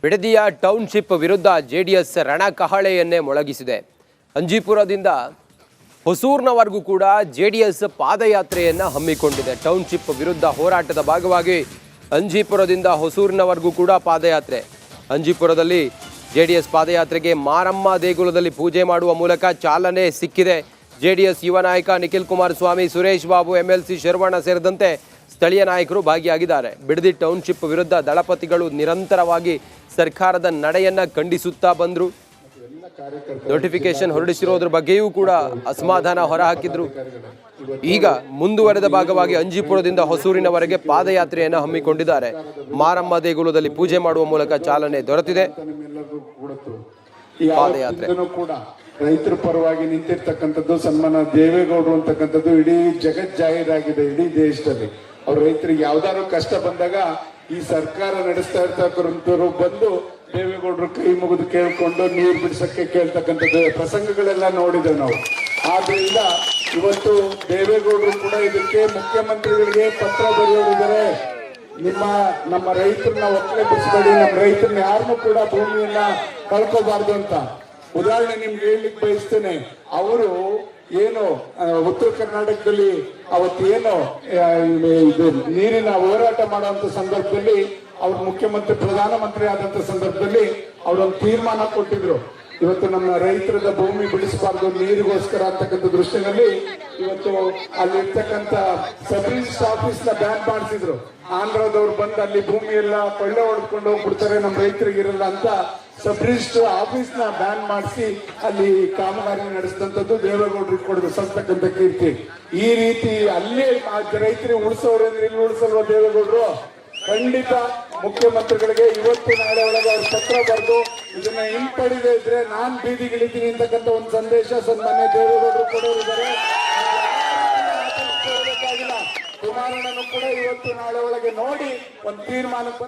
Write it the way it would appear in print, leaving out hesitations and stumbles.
ಬಿಡದಿಯ township ವಿರುದ್ಧ JDS ರಣಕಹಳೆಯನ್ನೇ ಮೊಳಗಿಸಿದೆ. ಅಂಜಿಪುರದಿಂದ ಹೊಸೂರಿನವರೆಗೂ ಕೂಡ JDS ಪಾದಯಾತ್ರೆಯನ್ನು ಹಮ್ಮಿಕೊಂಡಿದೆ. ಟೌನ್ಶಿಪ್ ವಿರುದ್ಧ ಹೋರಾಟದ ಭಾಗವಾಗಿ ಅಂಜಿಪುರದಿಂದ ಹೊಸೂರಿನವರೆಗೂ ಕೂಡ ಪಾದಯಾತ್ರೆ. ಅಂಜಿಪುರದಲ್ಲಿ ಜೆಡಿಎಸ್ ಪಾದಯಾತ್ರೆಗೆ ಮಾರಮ್ಮ ದೇಗುಲದಲ್ಲಿ ಪೂಜೆ ಮಾಡುವ ಮೂಲಕ ಚಾಲನೆ ಸಿಕ್ಕಿದೆ. ಜೆಡಿಎಸ್ ಯುವ ನಾಯಕ ನಿಖಿಲ್ ಕುಮಾರಸ್ವಾಮಿ, ಸುರೇಶ್ ಬಾಬು, ಎಂಎಲ್ಸಿ ಶರವಣ ಸೇರಿದಂತೆ ಸ್ಥಳೀಯ ನಾಯಕರು ಭಾಗಿಯಾಗಿದ್ದಾರೆ. ಬಿಡದಿ ಟೌನ್ಶಿಪ್ ವಿರುದ್ಧ ದಳಪತಿಗಳು ನಿರಂತರವಾಗಿ ಸರ್ಕಾರದ ನಡೆಯನ್ನ ಖಂಡಿಸುತ್ತಾ ಬಂದರು. ನೋಟಿಫಿಕೇಶನ್ ಹೊರಡಿಸಿರೋದ್ರ ಬಗ್ಗೆಯೂ ಕೂಡ ಅಸಮಾಧಾನ ಹೊರಹಾಕಿದ್ರು. ಈಗ ಮುಂದುವರೆದ ಭಾಗವಾಗಿ ಅಂಜಿಪುರದಿಂದ ಹೊಸೂರಿನವರೆಗೆ ಪಾದಯಾತ್ರೆಯನ್ನು ಹಮ್ಮಿಕೊಂಡಿದ್ದಾರೆ. ಮಾರಮ್ಮ ದೇಗುಲದಲ್ಲಿ ಪೂಜೆ ಮಾಡುವ ಮೂಲಕ ಚಾಲನೆ ದೊರೆತಿದೆ. ಪಾದಯಾತ್ರೆ ರೈತರ ಪರವಾಗಿ ನಿಂತಿರ್ತಕ್ಕಂಥದ್ದು ಸನ್ಮಾನ ದೇವೇಗೌಡರು ಅಂತಕ್ಕಂಥದ್ದು ಇಡೀ ಜಗತ್ ಜಾಹೀರಾಗಿದೆ. ಇಡೀ ದೇಶದಲ್ಲಿ ಅವ್ರ ರೈತರಿಗೆ ಯಾವ್ದಾದ್ರು ಕಷ್ಟ ಬಂದಾಗ ಈ ಸರ್ಕಾರ ನಡೆಸ್ತಾ ಇರ್ತಕ್ಕಂಥವ್ರು ಬಂದು ದೇವೇಗೌಡರು ಕೈ ಮುಗಿದು ಕೇಳ್ಕೊಂಡು ನೀರು ಬಿಡಿಸಕ್ಕೆ ಕೇಳ್ತಕ್ಕಂಥದ್ದು ಪ್ರಸಂಗಗಳೆಲ್ಲ ನೋಡಿದ್ದೇವೆ ನಾವು. ಆದ್ರಿಂದ ಇವತ್ತು ದೇವೇಗೌಡರು ಕೂಡ ಇದಕ್ಕೆ ಮುಖ್ಯಮಂತ್ರಿಗಳಿಗೆ ಪತ್ರ ಬರೆಯೋರಿದ್ದಾರೆ. ನಮ್ಮ ರೈತರನ್ನ ಒಕ್ಕಲೆ ಬಿಡಿಸಬೇಡಿ, ನಮ್ಮ ರೈತರನ್ನ ಯಾರನ್ನೂ ಕೂಡ ಭೂಮಿಯನ್ನ ಕಳ್ಕೋಬಾರ್ದು ಅಂತ. ಉದಾಹರಣೆ ನಿಮ್ಗೆ ಹೇಳಲಿಕ್ಕೆ ಬಯಸ್ತೇನೆ. ಅವರು ಏನು ಉತ್ತರ ಕರ್ನಾಟಕದಲ್ಲಿ ಅವತ್ತೇನು ಇದು ನೀರಿನ ಹೋರಾಟ ಮಾಡುವಂತ ಸಂದರ್ಭದಲ್ಲಿ ಅವ್ರ ಮುಖ್ಯಮಂತ್ರಿ ಪ್ರಧಾನಮಂತ್ರಿ ಆದಂತ ಸಂದರ್ಭದಲ್ಲಿ ಅವರೊಂದು ತೀರ್ಮಾನ ಕೊಟ್ಟಿದ್ರು. ಇವತ್ತು ನಮ್ಮ ರೈತರದ ಭೂಮಿ ಬಿಡಿಸಬಾರ್ದು ನೀರಿಗೋಸ್ಕರ ಅಂತಕ್ಕಂಥ ದೃಷ್ಟಿನಲ್ಲಿ ಇವತ್ತು ಅಲ್ಲಿ ಇರ್ತಕ್ಕಂಥ ಸಬ್ ರಿಜಿಸ್ಟರ್ ಆಫೀಸ್ ನ ಬ್ಯಾನ್ ಮಾಡಿಸಿದ್ರು. ಆಂಧ್ರದವ್ರು ಬಂದು ಅಲ್ಲಿ ಭೂಮಿ ಎಲ್ಲ ಕೊಳ್ಳೆ ಹೊಡೆದುಕೊಂಡು ಹೋಗ್ಬಿಡ್ತಾರೆ, ನಮ್ಮ ರೈತರಿಗೆ ಇರಲ್ಲ ಅಂತ ಸಬ್ ರಿಜಿಸ್ಟರ್ ಆಫೀಸ್ ನ ಬ್ಯಾನ್ ಮಾಡಿಸಿ ಅಲ್ಲಿ ಕಾಮಗಾರಿ ನಡೆಸಿದಂಥದ್ದು ದೇವೇಗೌಡರಿಗೆ ಕೊಡೋದು ಸಲ್ತಕ್ಕಂಥ ಕೀರ್ತಿ. ಈ ರೀತಿ ಅಲ್ಲೇ ರೈತರಿಗೆ ಉಳಿಸೋರು ಅಂದ್ರೆ ಇಲ್ಲಿ ಉಳಿಸಲ್ವ ದೇವೇಗೌಡರು? ಖಂಡಿತ ಮುಖ್ಯಮಂತ್ರಿಗಳಿಗೆ ಇವತ್ತು ನಾಳೆ ಒಳಗೆ ಅವ್ರ ಪತ್ರ ಬರೆದು ಇದನ್ನ ಹಿಂಪಡಿದೇ ಇದ್ರೆ ನಾನ್ ಬೀದಿಗಿಳಿತೀನಿ ಅಂತಕ್ಕಂಥ ಒಂದು ಸಂದೇಶ ಸನ್ಮಾನ್ಯ ದೇವೇಗೌಡರು ಕೊಡೋರಿದ್ದಾರೆ. ಕುಮಾರಣ್ಣನು ಕೂಡ ಇವತ್ತು ನಾಳೆ ಒಳಗೆ ನೋಡಿ ಒಂದು ತೀರ್ಮಾನಕ್ಕೆ